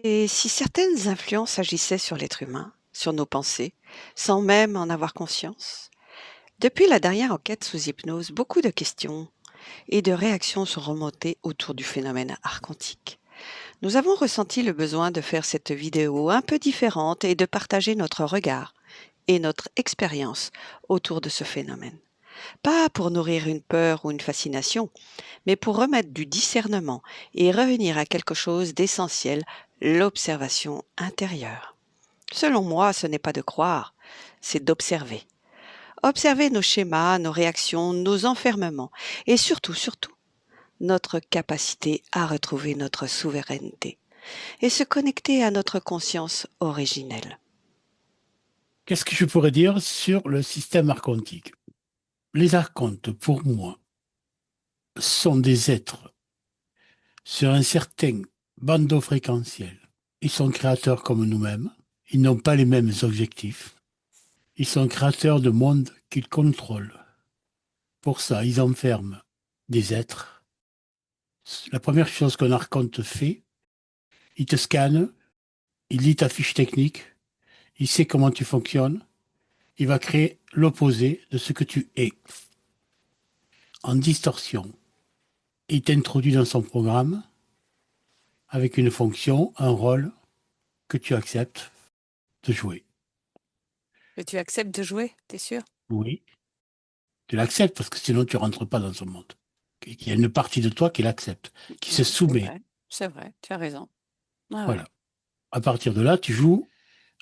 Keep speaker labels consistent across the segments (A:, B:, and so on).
A: Et si certaines influences agissaient sur l'être humain, sur nos pensées, sans même en avoir conscience? Depuis la dernière enquête sous hypnose, beaucoup de questions et de réactions sont remontées autour du phénomène archontique. Nous avons ressenti le besoin de faire cette vidéo un peu différente et de partager notre regard et notre expérience autour de ce phénomène. Pas pour nourrir une peur ou une fascination, mais pour remettre du discernement et revenir à quelque chose d'essentiel, l'observation intérieure. Selon moi, ce n'est pas de croire, c'est d'observer. Observer nos schémas, nos réactions, nos enfermements et surtout, notre capacité à retrouver notre souveraineté et se connecter à notre conscience originelle.
B: Qu'est-ce que je pourrais dire sur le système archontique? Les archontes, pour moi, sont des êtres sur un certain bandeau fréquentiel. Ils sont créateurs comme nous-mêmes. Ils n'ont pas les mêmes objectifs. Ils sont créateurs de mondes qu'ils contrôlent. Pour ça, ils enferment des êtres. La première chose qu'un archonte fait, il te scanne, il lit ta fiche technique, il sait comment tu fonctionnes, il va créer l'opposé de ce que tu es, en distorsion. Il t'introduit dans son programme avec une fonction, un rôle que tu acceptes de jouer.
C: Et tu acceptes de jouer, t'es sûr?
B: Oui, tu l'acceptes parce que sinon tu rentres pas dans son monde. Il y a une partie de toi qui l'accepte, qui se
C: Ouais,
B: soumet.
C: c'est vrai, tu as raison. Ah ouais.
B: Voilà. À partir de là, tu joues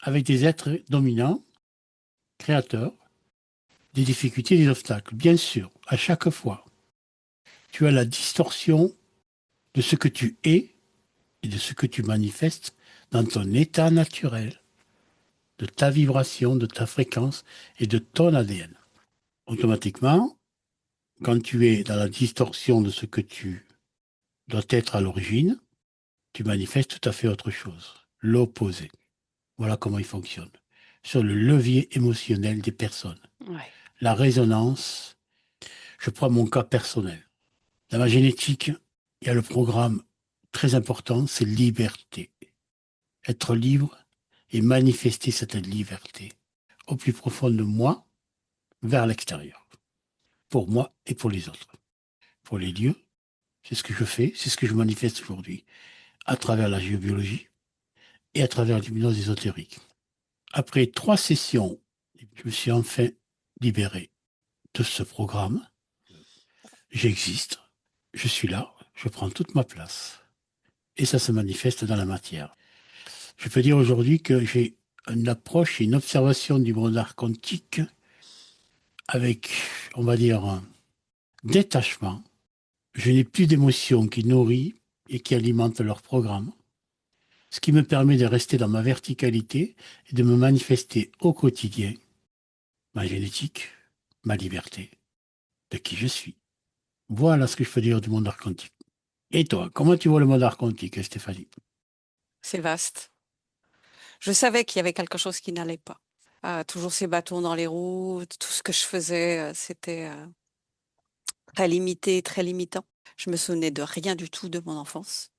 B: avec des êtres dominants, créateurs, des difficultés, des obstacles. Bien sûr, à chaque fois, tu as la distorsion de ce que tu es et de ce que tu manifestes dans ton état naturel, de ta vibration, de ta fréquence et de ton ADN. Automatiquement, quand tu es dans la distorsion de ce que tu dois être à l'origine, tu manifestes tout à fait autre chose, l'opposé. Voilà comment il fonctionne. Sur le levier émotionnel des personnes.
C: Ouais.
B: La résonance, je prends mon cas personnel. Dans ma génétique, il y a le programme très important, c'est liberté. Être libre et manifester cette liberté au plus profond de moi, vers l'extérieur. Pour moi et pour les autres. Pour les lieux, c'est ce que je fais, c'est ce que je manifeste aujourd'hui, à travers la géobiologie et à travers l'hypnose ésotérique. Après 3 sessions, je me suis enfin libéré de ce programme. J'existe, je suis là, je prends toute ma place. Et ça se manifeste dans la matière. Je peux dire aujourd'hui que j'ai une approche et une observation du monde archontique avec, on va dire, un détachement. Je n'ai plus d'émotions qui nourrissent et qui alimentent leur programme, ce qui me permet de rester dans ma verticalité et de me manifester au quotidien ma génétique, ma liberté, de qui je suis. Voilà ce que je peux dire du monde archontique. Et toi, comment tu vois le monde archontique, Stéphanie?
C: C'est vaste. Je savais qu'il y avait quelque chose qui n'allait pas. Toujours ces bâtons dans les roues, tout ce que je faisais, c'était très limité, très limitant. Je me souvenais de rien du tout de mon enfance.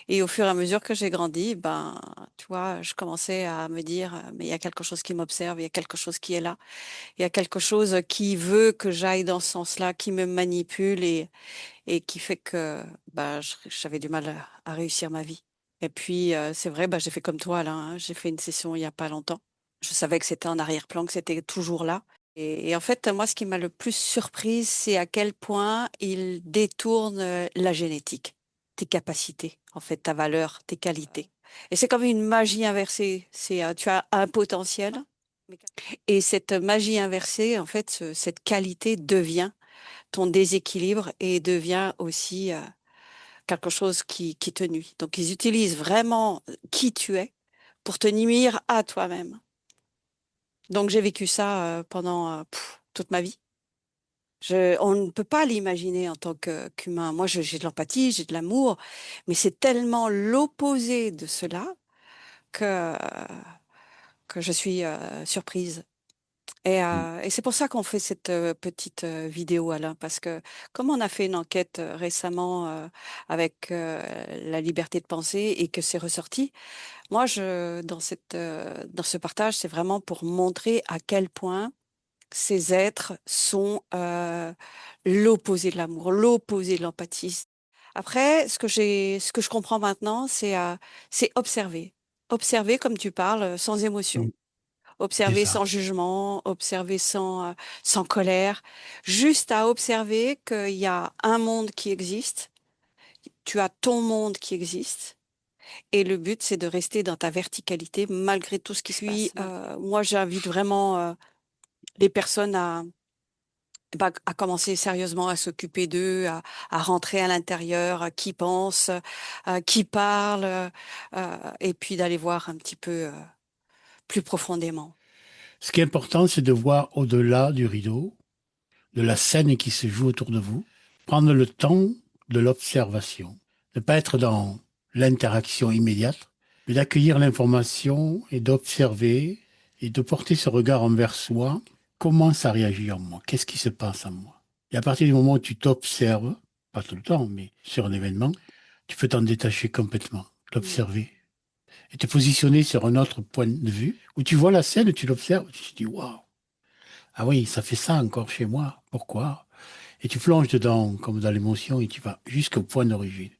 C: Et au fur et à mesure que j'ai grandi, ben, tu vois, je commençais à me dire, mais il y a quelque chose qui m'observe, il y a quelque chose qui est là, il y a quelque chose qui veut que j'aille dans ce sens-là, qui me manipule et qui fait que bah, j'avais du mal à réussir ma vie. Et puis, c'est vrai, bah, j'ai fait comme toi, là, hein, j'ai fait une session il n'y a pas longtemps. Je savais que c'était en arrière-plan, que c'était toujours là. Et en fait, moi, ce qui m'a le plus surprise, c'est à quel point il détourne la génétique, tes capacités, en fait, ta valeur, tes qualités. Et c'est comme une magie inversée. C'est, tu as un potentiel, et cette magie inversée, en fait, cette qualité devient ton déséquilibre et devient aussi quelque chose qui te nuit. Donc, ils utilisent vraiment qui tu es pour te nuire à toi-même. Donc, j'ai vécu ça pendant toute ma vie. On ne peut pas l'imaginer en tant qu'humain. Moi, j'ai de l'empathie, j'ai de l'amour, mais c'est tellement l'opposé de cela que, que je suis surprise.
B: Mm.
C: Et c'est pour ça qu'on fait cette petite vidéo, Alain, parce que comme on a fait une enquête récemment avec la liberté de penser et que c'est ressorti, moi, dans ce partage, c'est vraiment pour montrer à quel point ces êtres sont l'opposé de l'amour, l'opposé de l'empathie. Après, ce que je comprends maintenant, c'est observer. Observer, comme tu parles, sans
B: Mm.
C: émotion.
B: C'est
C: Observer
B: ça.
C: sans jugement, observer sans colère. Juste à observer qu'il y a un monde qui existe. Tu as ton monde qui existe. Et le but, c'est de rester dans ta verticalité malgré tout ce qui se passe. Moi, j'invite vraiment les personnes à commencer sérieusement à s'occuper d'eux, à rentrer à l'intérieur, qui pense, qui parle, et puis d'aller voir un petit peu plus profondément.
B: Ce qui est important, c'est de voir au-delà du rideau, de la scène qui se joue autour de vous, prendre le temps de l'observation, ne pas être dans l'interaction immédiate, mais d'accueillir l'information et d'observer et de porter ce regard envers soi. Comment ça réagit en moi? Qu'est-ce qui se passe en moi? Et à partir du moment où tu t'observes, pas tout le temps, mais sur un événement, tu peux t'en détacher complètement,
C: Mm.
B: l'observer et te positionner sur un autre point de vue où tu vois la scène, tu l'observes, tu te dis waouh, ah oui, ça fait ça encore chez moi. Pourquoi? Et tu plonges dedans, comme dans l'émotion, et tu vas jusqu'au point d'origine.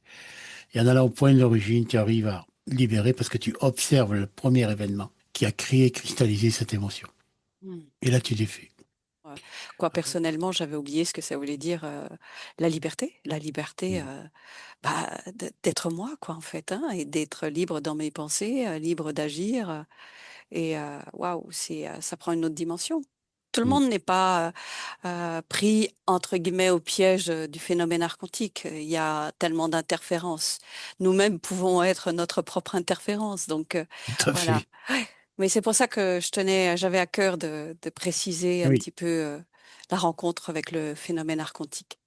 B: Et en allant au point d'origine, tu arrives à libérer parce que tu observes le premier événement qui a créé, cristallisé cette émotion.
C: Mm.
B: Et là, tu défais.
C: Ouais. Quoi, personnellement, j'avais oublié ce que ça voulait dire la liberté. La liberté,
B: Mm.
C: d'être moi, quoi, en fait, hein, et d'être libre dans mes pensées, libre d'agir. Et waouh, ça prend une autre dimension. Tout le
B: Mm.
C: monde n'est pas pris, entre guillemets, au piège du phénomène archontique. Il y a tellement d'interférences. Nous-mêmes pouvons être notre propre interférence. Donc,
B: Tout à
C: voilà.
B: fait.
C: Mais c'est pour ça que j'avais à cœur de préciser un
B: Oui.
C: petit peu la rencontre avec le phénomène archontique,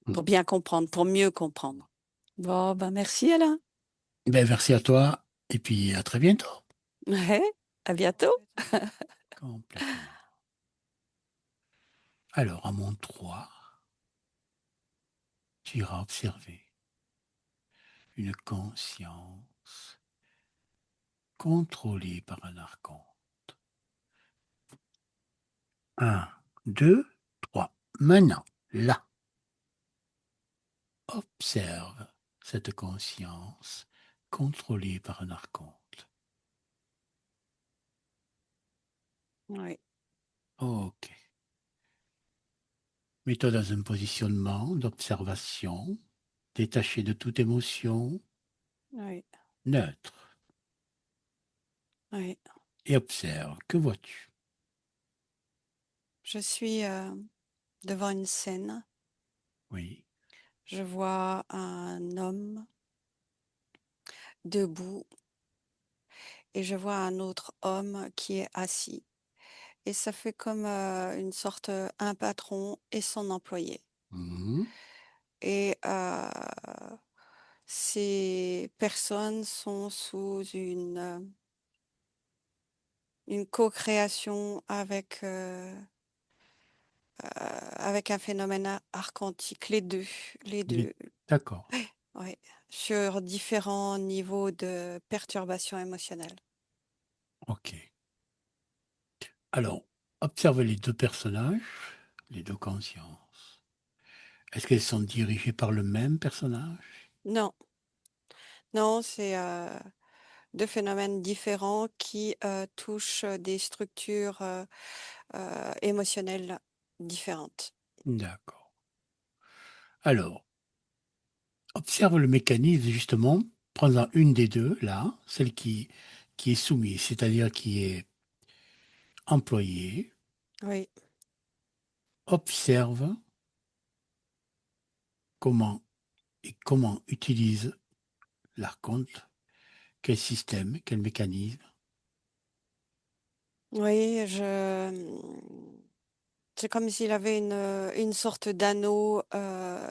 B: Mm.
C: pour bien comprendre, pour mieux comprendre. Bon, ben merci Alain.
B: Ben, merci à toi et puis à très bientôt.
C: Ouais, à bientôt.
B: Complètement. Alors, à mon 3, tu iras observer une conscience contrôlée par un archonte. Un, 2, 3. Maintenant, là, observe cette conscience contrôlée par un archonte.
C: Oui,
B: Ok. Mets-toi dans un positionnement d'observation, détaché de toute émotion,
C: oui,
B: neutre,
C: oui.
B: et observe. Que vois-tu?
C: Je suis devant une scène.
B: Oui.
C: Je vois un homme debout et je vois un autre homme qui est assis. Et ça fait comme une sorte, un patron et son employé.
B: Mhm.
C: Et ces personnes sont sous une co-création avec un phénomène archontique, les
B: Les-
C: deux,
B: D'accord.
C: ouais, sur différents niveaux de perturbation émotionnelle.
B: Ok. Alors, observe les deux personnages, les deux consciences. Est-ce qu'elles sont dirigées par le même personnage?
C: Non, non, c'est deux phénomènes différents qui touchent des structures émotionnelles différentes.
B: D'accord. Alors, observe le mécanisme, justement, prends-en une des deux, là, celle qui est soumise, c'est-à-dire qui est employée.
C: Oui,
B: Observe comment et comment utilise l'archonte, quel système, quel mécanisme.
C: oui, c'est comme s'il avait une sorte d'anneau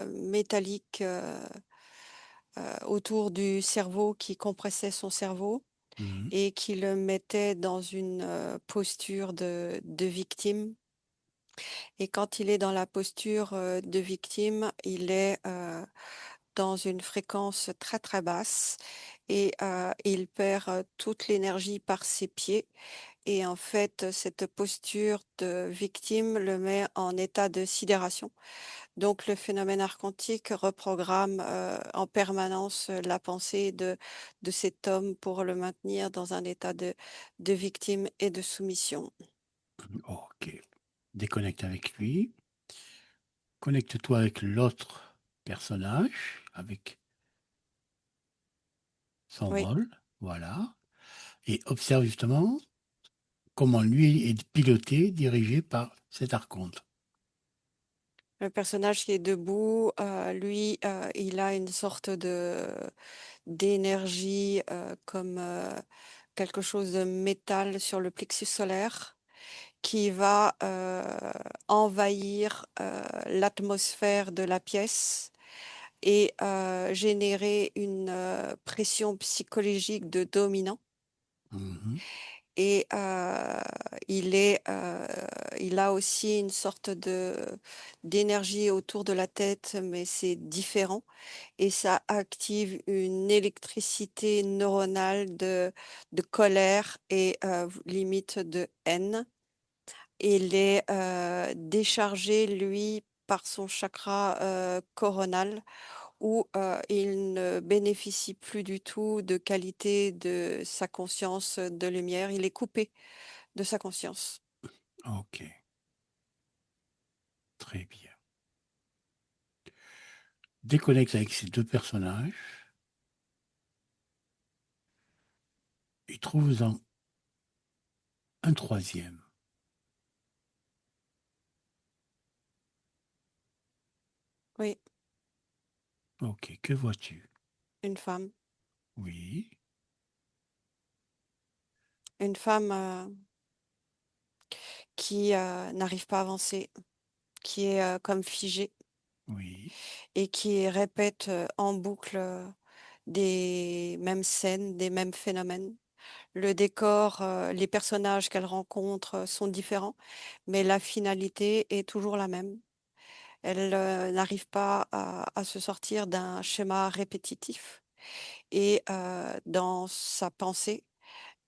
C: métallique autour du cerveau qui compressait son cerveau.
B: Mhm.
C: et qui le mettait dans une posture de victime. Et quand il est dans la posture de victime, il est dans une fréquence très très basse et il perd toute l'énergie par ses pieds. Et en fait, cette posture de victime le met en état de sidération. Donc, le phénomène archontique reprogramme en permanence la pensée de cet homme pour le maintenir dans un état de victime et de soumission.
B: Ok. Déconnecte avec lui. Connecte-toi avec l'autre personnage, avec son
C: Oui,
B: rôle. Voilà. Et observe justement comment lui est piloté, dirigé par cet archonte.
C: le personnage qui est debout, lui, il a une sorte de d'énergie comme quelque chose de métal sur le plexus solaire qui va envahir l'atmosphère de la pièce et générer une pression psychologique de dominant.
B: Mhm.
C: Et il a aussi une sorte d'énergie autour de la tête, mais c'est différent. Et ça active une électricité neuronale de colère et limite de haine. Il est déchargé, lui, par son chakra coronal où il ne bénéficie plus du tout de qualité de sa conscience de lumière. Il est coupé de sa conscience.
B: Ok, très bien. Déconnecte avec ces deux personnages et trouve-en un troisième.
C: Oui,
B: Ok, que vois-tu?
C: une femme.
B: Oui,
C: Une femme qui n'arrive pas à avancer, qui est comme figée
B: oui,
C: et qui répète en boucle des mêmes scènes, des mêmes phénomènes. Le décor, les personnages qu'elle rencontre sont différents, mais la finalité est toujours la même. Elle n'arrive pas à se sortir d'un schéma répétitif et dans sa pensée,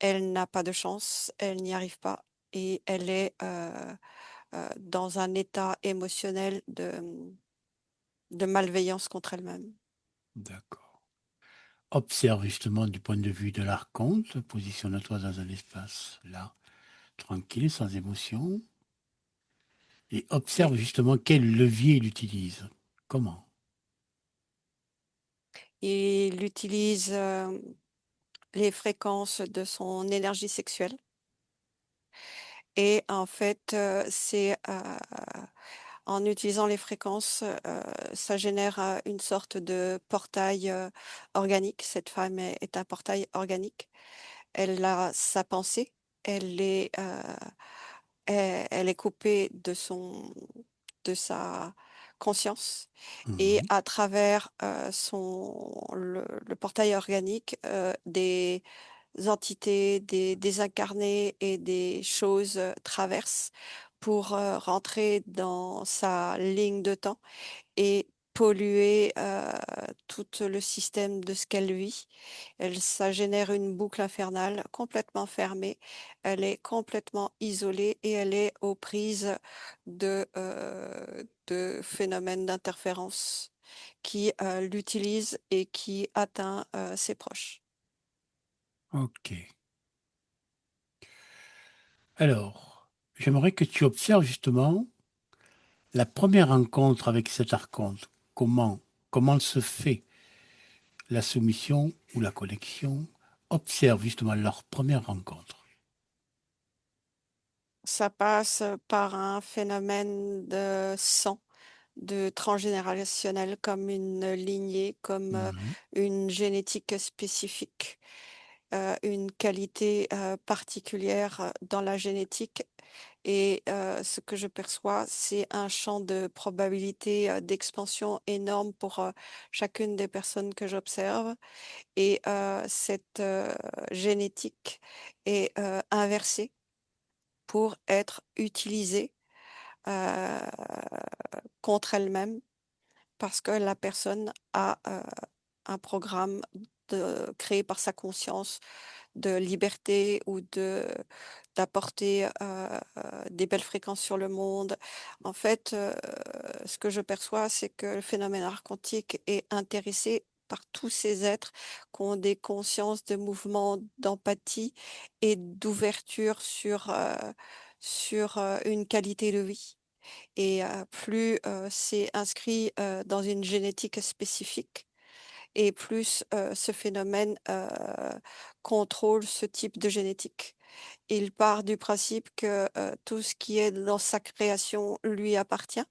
C: elle n'a pas de chance, elle n'y arrive pas et elle est dans un état émotionnel de malveillance contre elle-même.
B: d'accord. Observe justement du point de vue de l'archonte, positionne-toi dans un espace là, tranquille, sans émotion, et
C: Oui.
B: observe justement quel levier il utilise. Comment?
C: Il utilise les fréquences de son énergie sexuelle et en fait, c'est en utilisant les fréquences, ça génère une sorte de portail organique. Cette femme est un portail organique. Elle a sa pensée, elle est, elle est coupée de sa conscience et
B: Mhm.
C: à travers le portail organique, des entités, des désincarnés et des choses traversent pour rentrer dans sa ligne de temps et polluer tout le système de ce qu'elle vit. Ça génère une boucle infernale complètement fermée. Elle est complètement isolée et elle est aux prises de phénomènes d'interférence qui l'utilisent et qui atteint ses proches.
B: Ok. Alors, j'aimerais que tu observes justement la première rencontre avec cet archonte. Comment se fait la soumission ou la connexion? Observe justement leur première rencontre.
C: Ça passe par un phénomène de sang, de transgénérationnel, comme une lignée, comme
B: Mhm.
C: une génétique spécifique, une qualité particulière dans la génétique Et ce que je perçois, c'est un champ de probabilité d'expansion énorme pour chacune des personnes que j'observe. Et cette génétique est inversée pour être utilisée euh, contre elle-même parce que la personne a un programme créé par sa conscience de liberté ou d'apporter des belles fréquences sur le monde. En fait, ce que je perçois, c'est que le phénomène art quantique est intéressé par tous ces êtres qui ont des consciences de mouvement, d'empathie et d'ouverture sur une qualité de vie. Et plus c'est inscrit dans une génétique spécifique, et plus ce phénomène contrôle ce type de génétique. Il part du principe que tout ce qui est dans sa création lui appartient,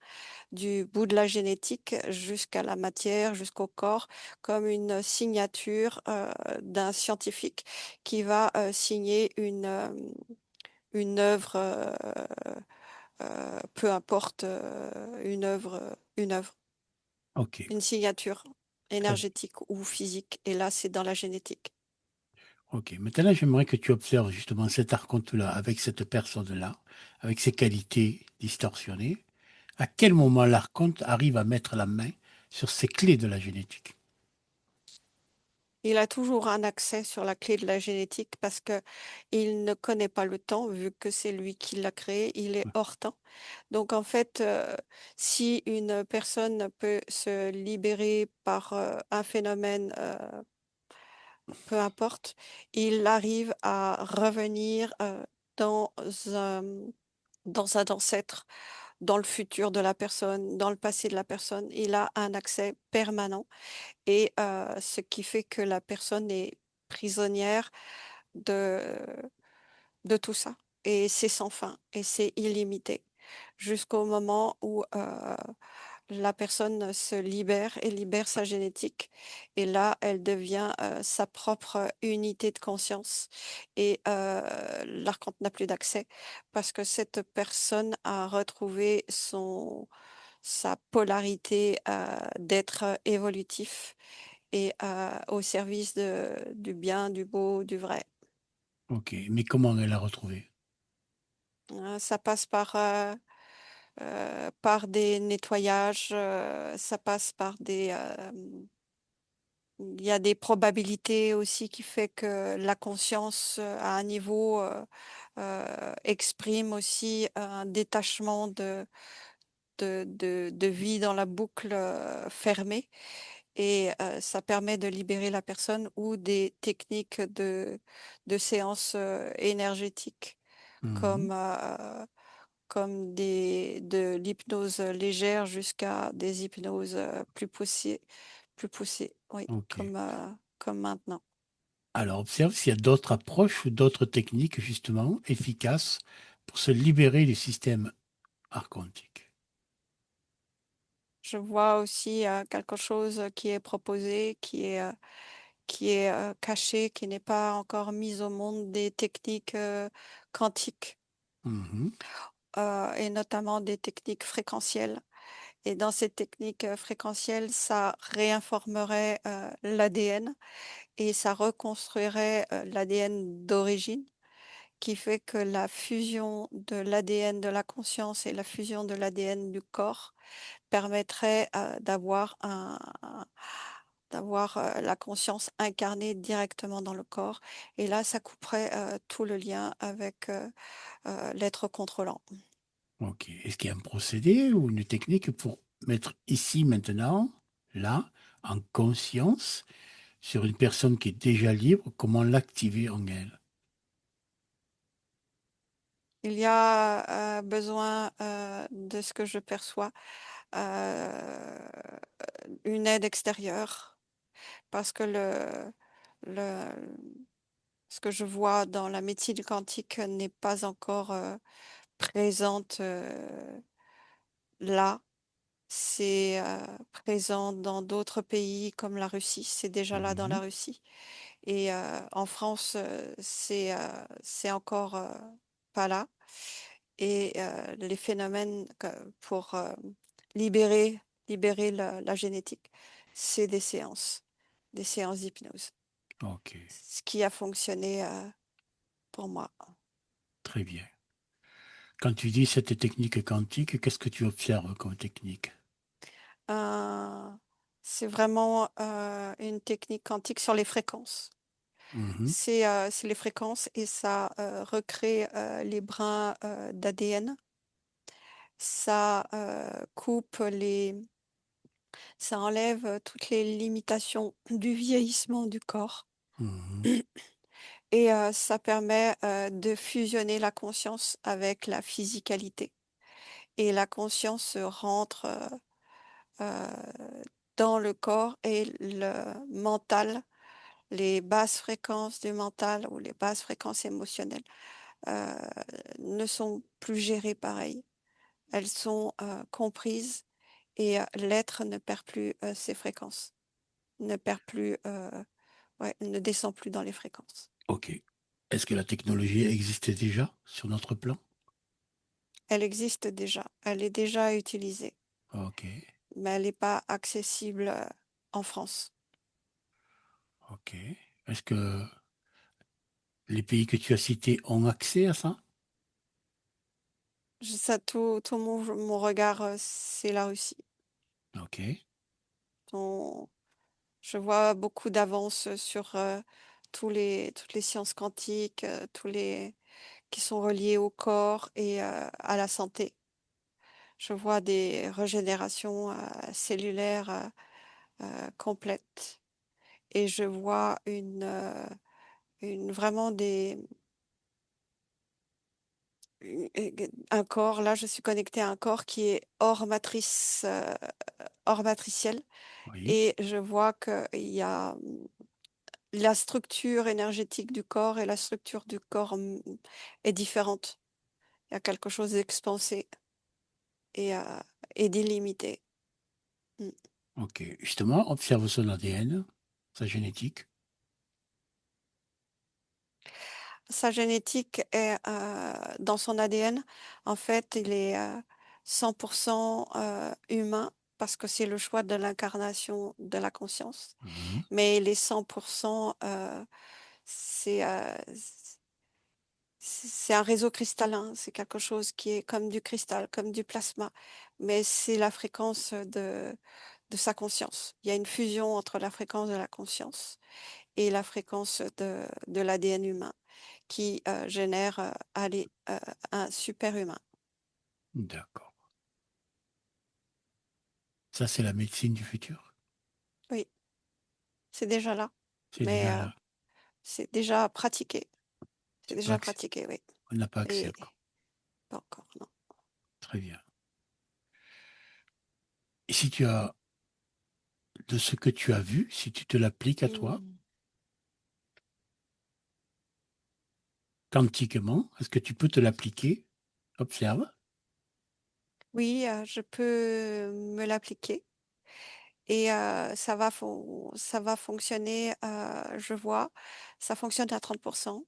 C: du bout de la génétique jusqu'à la matière, jusqu'au corps, comme une signature d'un scientifique qui va signer une œuvre, peu importe une œuvre,
B: Ok,
C: une signature
B: très bien.
C: énergétique ou physique. Et là, c'est dans la génétique.
B: Ok, maintenant j'aimerais que tu observes justement cet archonte-là avec cette personne-là, avec ses qualités distorsionnées. À quel moment l'archonte arrive à mettre la main sur ces clés de la génétique?
C: Il a toujours un accès sur la clé de la génétique parce que il ne connaît pas le temps, vu que c'est lui qui l'a créé, il est hors temps. Donc en fait, si une personne peut se libérer par un phénomène, peu importe, il arrive à revenir dans un, dans un ancêtre, dans le futur de la personne, dans le passé de la personne. Il a un accès permanent et ce qui fait que la personne est prisonnière de, de tout ça. Et c'est sans fin et c'est illimité jusqu'au moment où la personne se libère et libère sa génétique. Et là, elle devient sa propre unité de conscience. Et l'archonte n'a plus d'accès parce que cette personne a retrouvé sa polarité d'être évolutif et au service du bien, du beau, du vrai.
B: Ok, mais comment elle l'a retrouvé?
C: Ça passe par des nettoyages, ça passe par il y a des probabilités aussi qui fait que la conscience à un niveau exprime aussi un détachement de vie dans la boucle fermée et ça permet de libérer la personne ou des techniques de séances énergétiques
B: Mhm.
C: comme, de l'hypnose légère jusqu'à des hypnoses plus poussées, oui,
B: Ok.
C: comme maintenant.
B: Alors observe s'il y a d'autres approches ou d'autres techniques justement efficaces pour se libérer du système archontique.
C: Je vois aussi quelque chose qui est proposé, qui est caché, qui n'est pas encore mis au monde, des techniques quantiques
B: Mhm.
C: et notamment des techniques fréquentielles. Et dans ces techniques fréquentielles, ça réinformerait l'ADN et ça reconstruirait l'ADN d'origine, qui fait que la fusion de l'ADN de la conscience et la fusion de l'ADN du corps permettrait d'avoir la conscience incarnée directement dans le corps. Et là, ça couperait tout le lien avec l'être contrôlant.
B: Ok. Est-ce qu'il y a un procédé ou une technique pour mettre ici, maintenant, là, en conscience, sur une personne qui est déjà libre, comment l'activer en elle?
C: Il y a besoin de ce que je perçois, euh, une aide extérieure, parce que le, ce que je vois dans la médecine quantique n'est pas encore présente là. C'est présent dans d'autres pays comme la Russie, c'est déjà là dans la
B: Mhm.
C: Russie. Et en France, c'est encore pas là. et les phénomènes pour libérer la génétique, c'est des séances d'hypnose.
B: Ok,
C: Ce qui a fonctionné pour moi.
B: très bien. Quand tu dis cette technique quantique, qu'est-ce que tu observes comme technique?
C: Euh, c'est vraiment une technique quantique sur les fréquences.
B: Mhm,
C: C'est les fréquences et ça recrée les brins d'ADN. Ça coupe ça enlève toutes les limitations du vieillissement du corps
B: mhm,
C: et ça permet de fusionner la conscience avec la physicalité. Et la conscience rentre euh, dans le corps et le mental, les basses fréquences du mental ou les basses fréquences émotionnelles euh, ne sont plus gérées pareil. Elles sont comprises et l'être ne perd plus ses fréquences, ne perd plus, ouais, ne descend plus dans les fréquences.
B: ok. Est-ce que la technologie existait déjà sur notre plan?
C: Elle existe déjà, elle est déjà utilisée,
B: Ok,
C: mais elle n'est pas accessible en France.
B: ok. Est-ce que les pays que tu as cités ont accès à ça?
C: Tout mon regard, c'est la Russie.
B: Ok,
C: On- je vois beaucoup d'avance sur toutes les sciences quantiques, qui sont reliées au corps et à la santé. Je vois des régénérations cellulaires complètes et je vois vraiment un corps. Là, je suis connectée à un corps qui est hors matriciel
B: oui,
C: et je vois qu'il y a la structure énergétique du corps et la structure du corps est différente. Il y a quelque chose d'expansé et, euh, et d'illimité. Mm.
B: ok. Justement, observe son ADN, sa génétique.
C: Sa génétique est dans son ADN. En fait, il est 100% humain parce que c'est le choix de l'incarnation de la conscience.
B: Mhm,
C: Mais il est 100%, c'est euh, c'est un réseau cristallin. C'est quelque chose qui est comme du cristal, comme du plasma. Mais c'est la fréquence de sa conscience. Il y a une fusion entre la fréquence de la conscience et la fréquence de l'ADN humain qui génère un super-humain.
B: d'accord. Ça, c'est la médecine du futur.
C: Oui, c'est déjà là,
B: C'est
C: mais
B: déjà là.
C: c'est déjà pratiqué. C'est
B: C'est pas
C: déjà
B: accès-
C: pratiqué, oui.
B: On n'a pas accès
C: Et
B: encore.
C: pas encore, non.
B: Très bien. Et si tu as, de ce que tu as vu, si tu te l'appliques à toi,
C: Hmm.
B: quantiquement, est-ce que tu peux te l'appliquer? Observe.
C: Oui, je peux me l'appliquer et ça va fonctionner, je vois, ça fonctionne à 30%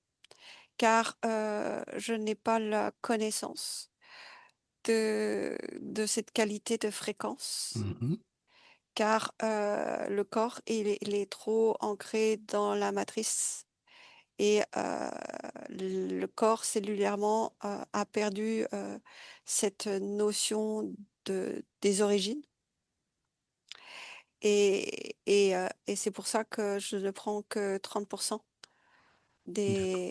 C: car je n'ai pas la connaissance de cette qualité de fréquence
B: Mhm,
C: car le corps, il est trop ancré dans la matrice et le corps cellulairement a perdu cette notion des origines et c'est pour ça que je ne prends que 30%
B: d'accord.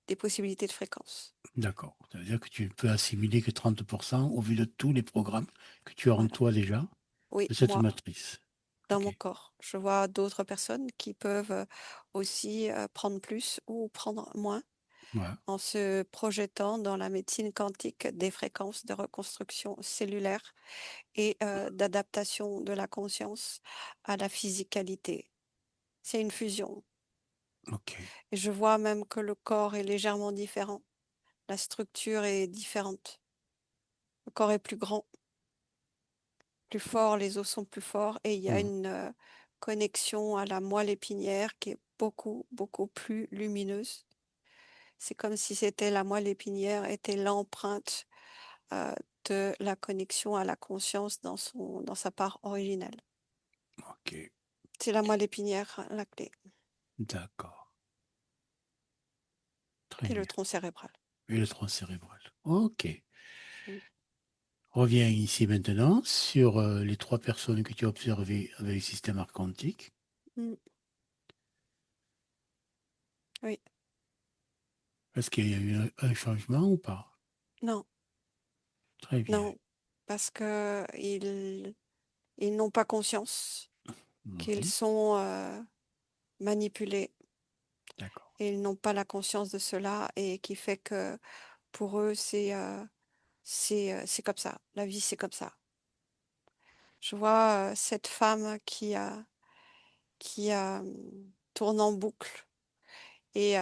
C: des possibilités de fréquence.
B: D'accord. Ça veut dire que tu peux assimiler que 30% au vu de tous les programmes que tu as en
C: Voilà.
B: toi déjà
C: Oui,
B: de cette
C: moi,
B: matrice.
C: dans
B: Ok.
C: mon corps. Je vois d'autres personnes qui peuvent aussi prendre plus ou prendre moins
B: Voilà.
C: en se projetant dans la médecine quantique des fréquences de reconstruction cellulaire et d'adaptation de la conscience à la physicalité. C'est une fusion.
B: Ok.
C: Et je vois même que le corps est légèrement différent. La structure est différente. Le corps est plus grand, plus fort, les os sont plus forts et il y a
B: Mhm.
C: une connexion à la moelle épinière qui est beaucoup plus lumineuse. C'est comme si c'était la moelle épinière était l'empreinte euh, de la connexion à la conscience dans sa part originelle.
B: Ok,
C: C'est la moelle épinière, la clé,
B: d'accord. Très
C: et le
B: bien.
C: tronc cérébral.
B: Et le tronc cérébral. Ok.
C: Mm.
B: Reviens ici maintenant sur les trois personnes que tu as observées avec le système arc quantique.
C: Mm. Oui,
B: Est-ce qu'il y a eu un changement ou pas?
C: non,
B: Très bien.
C: non, parce que ils n'ont pas conscience qu'ils
B: Mhm.
C: sont manipulés,
B: D'accord.
C: et ils n'ont pas la conscience de cela, et qui fait que pour eux, c'est comme ça. La vie, c'est comme ça. Je vois cette femme qui tourne en boucle, et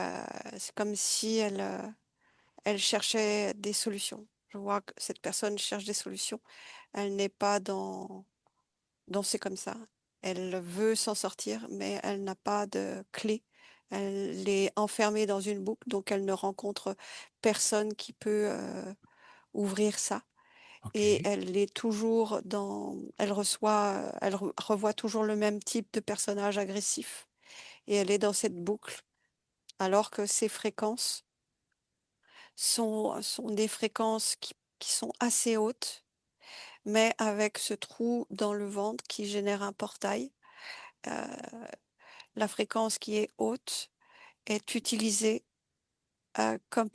C: c'est comme si elle cherchait des solutions. Je vois que cette personne cherche des solutions. Elle n'est pas dans c'est comme ça. Elle veut s'en sortir, mais elle n'a pas de clé. Elle est enfermée dans une boucle, donc elle ne rencontre personne qui peut ouvrir ça.
B: Ok.
C: Et elle est toujours elle reçoit, revoit toujours le même type de personnage agressif. Et elle est dans cette boucle, alors que ses fréquences sont des fréquences qui sont assez hautes, mais avec ce trou dans le ventre qui génère un portail. Euh, la fréquence qui est haute est utilisée comme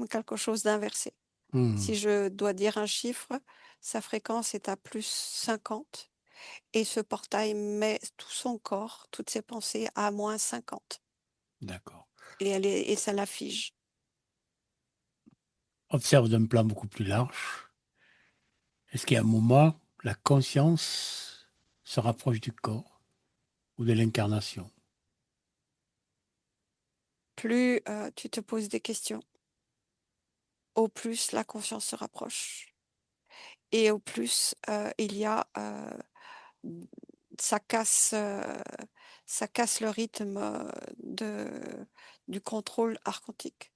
C: quelque chose d'inversé.
B: Hmm.
C: Si je dois dire un chiffre, sa fréquence est à plus 50, et ce portail met tout son corps, toutes ses pensées à moins 50.
B: D'accord.
C: Et ça la fige.
B: Observe d'un plan beaucoup plus large. Est-ce qu'il y a un moment, la conscience se rapproche du corps ou de l'incarnation?
C: Plus tu te poses des questions, au plus la conscience se rapproche. Et au plus il y a ça casse, euh, ça casse le rythme du contrôle archontique.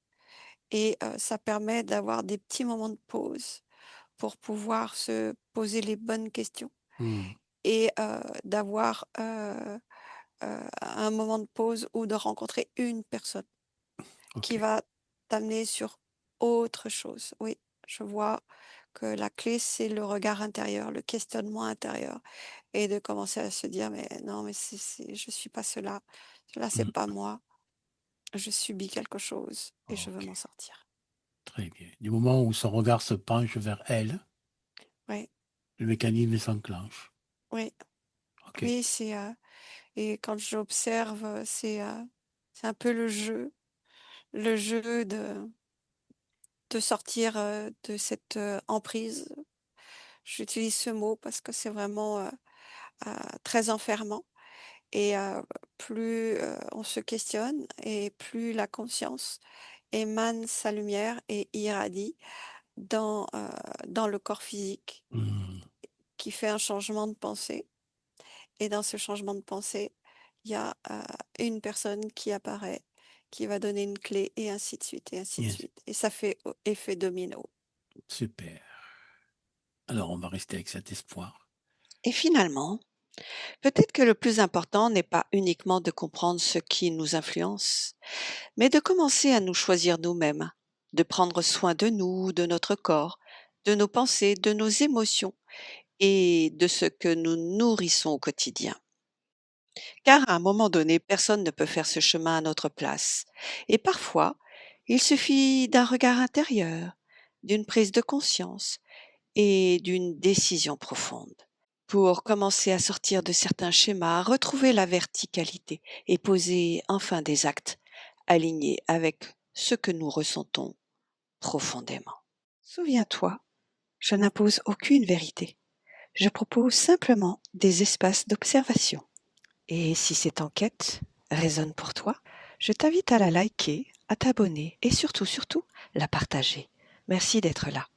C: Et ça permet d'avoir des petits moments de pause pour pouvoir se poser les bonnes questions,
B: Hmm.
C: et d'avoir un moment de pause ou de rencontrer une personne
B: Ok.
C: qui va t'amener sur autre chose. Oui, je vois que la clé, c'est le regard intérieur, le questionnement intérieur, et de commencer à se dire, mais non, mais je suis pas cela, cela c'est
B: Hmm.
C: pas moi, je subis quelque chose et je veux
B: Ok.
C: m'en sortir.
B: Très bien. Du moment où son regard se penche vers elle,
C: Oui,
B: le mécanisme s'enclenche.
C: oui,
B: Ok.
C: oui, et quand j'observe, c'est un peu le jeu de sortir de cette emprise. J'utilise ce mot parce que c'est vraiment très enfermant. Et plus on se questionne, et plus la conscience émane sa lumière et irradie dans le corps physique,
B: Hmm.
C: qui fait un changement de pensée. Et dans ce changement de pensée, il y a une personne qui apparaît, qui va donner une clé, et ainsi de suite, et ainsi de
B: Yes.
C: suite. Et ça fait effet domino.
B: Super. Alors, on va rester avec cet espoir.
A: Et finalement, peut-être que le plus important n'est pas uniquement de comprendre ce qui nous influence, mais de commencer à nous choisir nous-mêmes, de prendre soin de nous, de notre corps, de nos pensées, de nos émotions et de ce que nous nourrissons au quotidien. Car à un moment donné, personne ne peut faire ce chemin à notre place. Et parfois, il suffit d'un regard intérieur, d'une prise de conscience et d'une décision profonde pour commencer à sortir de certains schémas, retrouver la verticalité et poser enfin des actes alignés avec ce que nous ressentons profondément. Souviens-toi, je n'impose aucune vérité. Je propose simplement des espaces d'observation. Et si cette enquête résonne pour toi, je t'invite à la liker, à t'abonner et surtout, la partager. Merci d'être là.